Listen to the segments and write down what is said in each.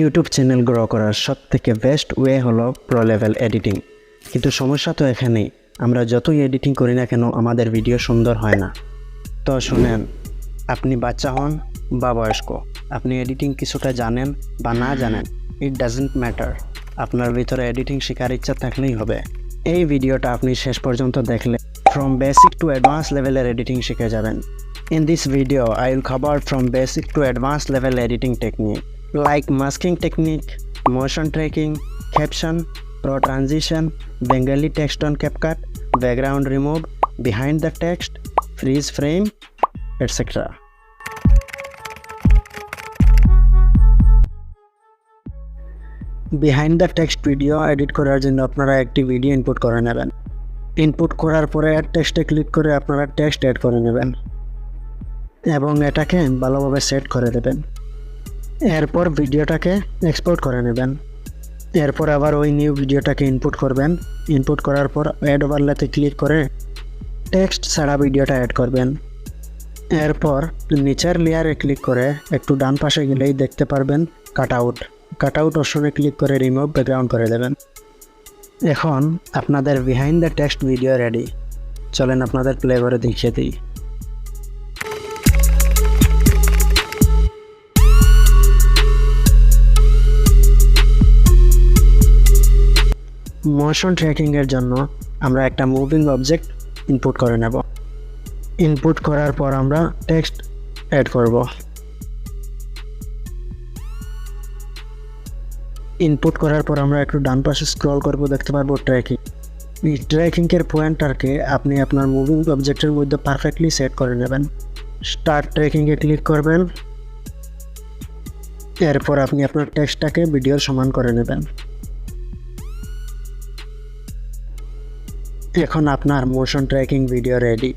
YouTube channel grow করার সবথেকে best way হলো প্রো লেভেল এডিটিং। কিন্তু সমস্যা তো এখানেই, আমরা যতই এডিটিং করি না কেন আমাদের ভিডিও সুন্দর হয় না। তো শুনেন, আপনি বাচ্চা হন বা বয়স্ক, আপনি এডিটিং কিছুটা জানেন বা না জানেন, ইট ডাজন্ট ম্যাটার। আপনার ভিতরে এডিটিং শেখার ইচ্ছা থাকলেই হবে। এই ভিডিওটা আপনি শেষ পর্যন্ত দেখলে ফ্রম বেসিক টু অ্যাডভান্স লেভেলের এডিটিং শিখে যাবেন। In this video, I will cover from basic to advanced level editing technique like masking technique, motion tracking, caption, pro transition, Bengali text on Capcut, background remove, behind the text, freeze frame, etc. Behind the text video edit করার জন্য আপনারা একটি video input করে নেবেন। Input করার পরে add টেক্সটে click করে আপনারা টেক্সট অ্যাড করে নেবেন এবং এটাকে ভালোভাবে সেট করে দেবেন। এরপর ভিডিওটাকে এক্সপোর্ট করে নেবেন। এরপর আবার ওই নিউ ভিডিওটাকে ইনপুট করবেন। ইনপুট করার পর অ্যাড ওভারলেতে ক্লিক করে টেক্সট ছাড়া ভিডিওটা অ্যাড করবেন। এরপর নিচের লেয়ারে ক্লিক করে একটু ডান পাশে গেলেই দেখতে পারবেন কাট আউট অপশনে ক্লিক করে রিমুভ ব্যাকগ্রাউন্ড করে দেবেন। এখন আপনাদের behind the text video ready. চলেন আপনাদের প্লে করে দেখিয়ে দিই। মোশন ট্র্যাকিংয়ের জন্য আমরা একটা মুভিং অবজেক্ট ইনপুট করে নেব। ইনপুট করার পর আমরা টেক্সট অ্যাড করব। ইনপুট করার পর আমরা একটু ডান পাশে স্ক্রল করব, দেখতে পারবো ট্র্যাকিং। এই ট্র্যাকিংয়ের পয়েন্টারকে আপনি আপনার মুভিং অবজেক্টের মধ্যে পারফেক্টলি সেট করে নেবেন। স্টার্ট ট্র্যাকিংয়ে ক্লিক করবেন। এরপর আপনি আপনার টেক্সটটাকে ভিডিওর সমান করে নেবেন। এখন আপনার মোশন ট্র্যাকিং ভিডিও রেডি।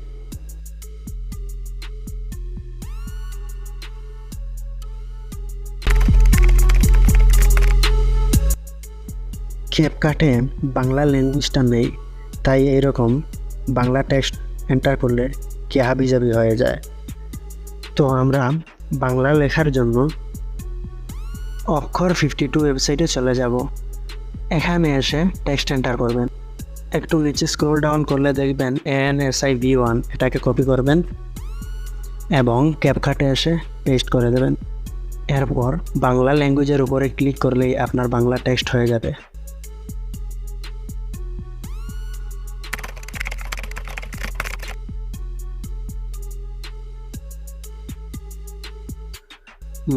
ক্যাপকাটে বাংলা ল্যাঙ্গুয়েজটা নেই, তাই এইরকম বাংলা টেক্সট এন্টার করলে কি হাবিজাবি হয়ে যায়। তো আমরা বাংলা লেখার জন্য অক্ষর 52 ওয়েবসাইটে চলে যাব। এখানে এসে টেক্সট এন্টার করবেন। একটু নিচে স্ক্রল ডাউন করলে দেখবেন ANSIV1, এটাকে কপি করবেন এবং ক্যাপকাটে এসে পেস্ট করে দেবেন। এরপর বাংলা ল্যাঙ্গুয়েজের উপরে ক্লিক করলেই আপনার বাংলা টেক্সট হয়ে যাবে।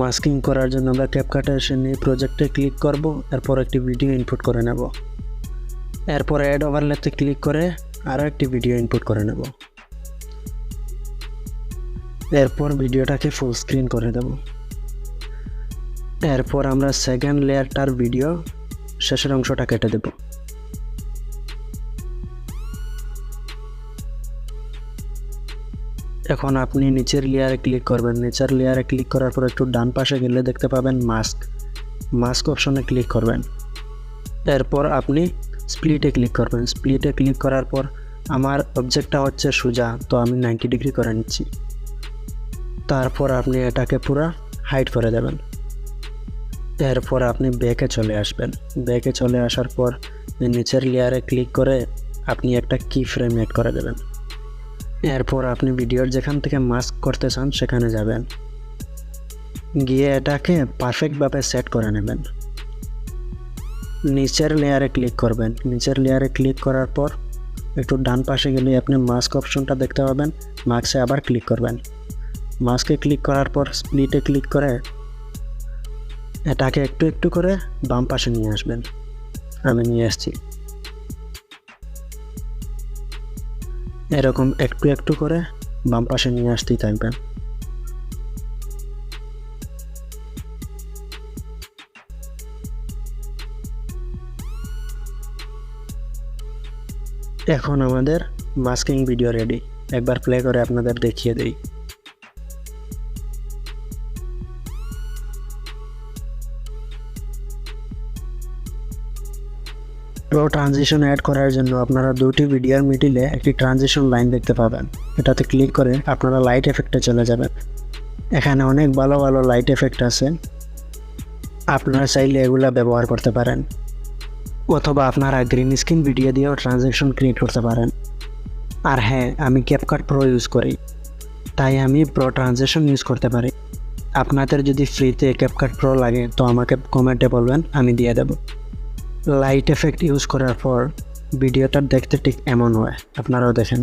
মাস্কিং করার জন্য আমরা ক্যাপকাটে এসে নিয়ে প্রজেক্টে ক্লিক করব। এরপর একটি ভিডিও ইনপুট করে নেব। এরপর অ্যাড ওভারলেতে ক্লিক করে আরও একটি ভিডিও ইনপুট করে নেব। এরপর ভিডিওটাকে ফুল স্ক্রিন করে দেব। এরপর আমরা সেকেন্ড লেয়ারটার ভিডিও শেষের অংশটা কেটে দেব। এখন আপনি নিচের লেয়ারে ক্লিক করবেন। নিচের লেয়ারে ক্লিক করার পর একটু ডান পাশে গেলে দেখতে পাবেন মাস্ক অপশনে ক্লিক করবেন। এরপর আপনি স্প্লিটে ক্লিক করবেন। স্প্লিটে ক্লিক করার পর আমার অবজেক্টটা হচ্ছে সোজা, তো আমি 90 ডিগ্রি করে নিচ্ছি। তারপর আপনি এটাকে পুরো হাইড করে দেবেন। এরপর আপনি ব্যাকে চলে আসবেন। ব্যাকে চলে আসার পর নিচের লেয়ারে ক্লিক করে আপনি একটা কি ফ্রেম অ্যাড করে দেবেন। এরপর আপনি ভিডিওর যেখান থেকে মাস্ক করতে চান সেখানে যাবেন, গিয়ে এটাকে পারফেক্টভাবে সেট করে নেবেন। নিচের লেয়ারে ক্লিক করবেন। নিচের লেয়ারে ক্লিক করার পর একটু ডান পাশে গেলে আপনি মাস্ক অপশনটা দেখতে পাবেন। মাস্কে আবার ক্লিক করবেন। মাস্কে ক্লিক করার পর স্প্লিটে ক্লিক করে এটাকে একটু একটু করে বাম পাশে নিয়ে আসবেন। আমি নিয়ে আসছি। এরকম একটু একটু করে বাম পাশে নিয়ে আসতেই থাকবেন। এখন আমাদের মাস্কিং ভিডিও রেডি। একবার প্লে করে আপনাদের দেখিয়ে দেই। প্রো ট্রানজিশন অ্যাড করার জন্য আপনারা দুটি ভিডিওর মিডিলে একটি ট্রানজিশন লাইন দেখতে পাবেন। এটাতে ক্লিক করে আপনারা লাইট এফেক্টে চলে যাবেন। এখানে অনেক ভালো ভালো লাইট এফেক্ট আছে। আপনারা চাইলে এগুলা ব্যবহার করতে পারেন, অথবা আপনারা গ্রিন স্ক্রিন ভিডিও দিয়েও ট্রানজ্যাকশন ক্রিয়েট করতে পারেন। আর হ্যাঁ, আমি ক্যাপকাট প্রো ইউজ করি, তাই আমি প্রো ট্রানজ্যাকশন ইউজ করতে পারি। আপনাদের যদি ফ্রিতে ক্যাপকাট প্রো লাগে তো আমাকে কমেন্টে বলবেন, আমি দিয়ে দেব। লাইট এফেক্ট ইউজ করার পর ভিডিওটা দেখতে ঠিক এমন হয়, আপনারাও দেখেন।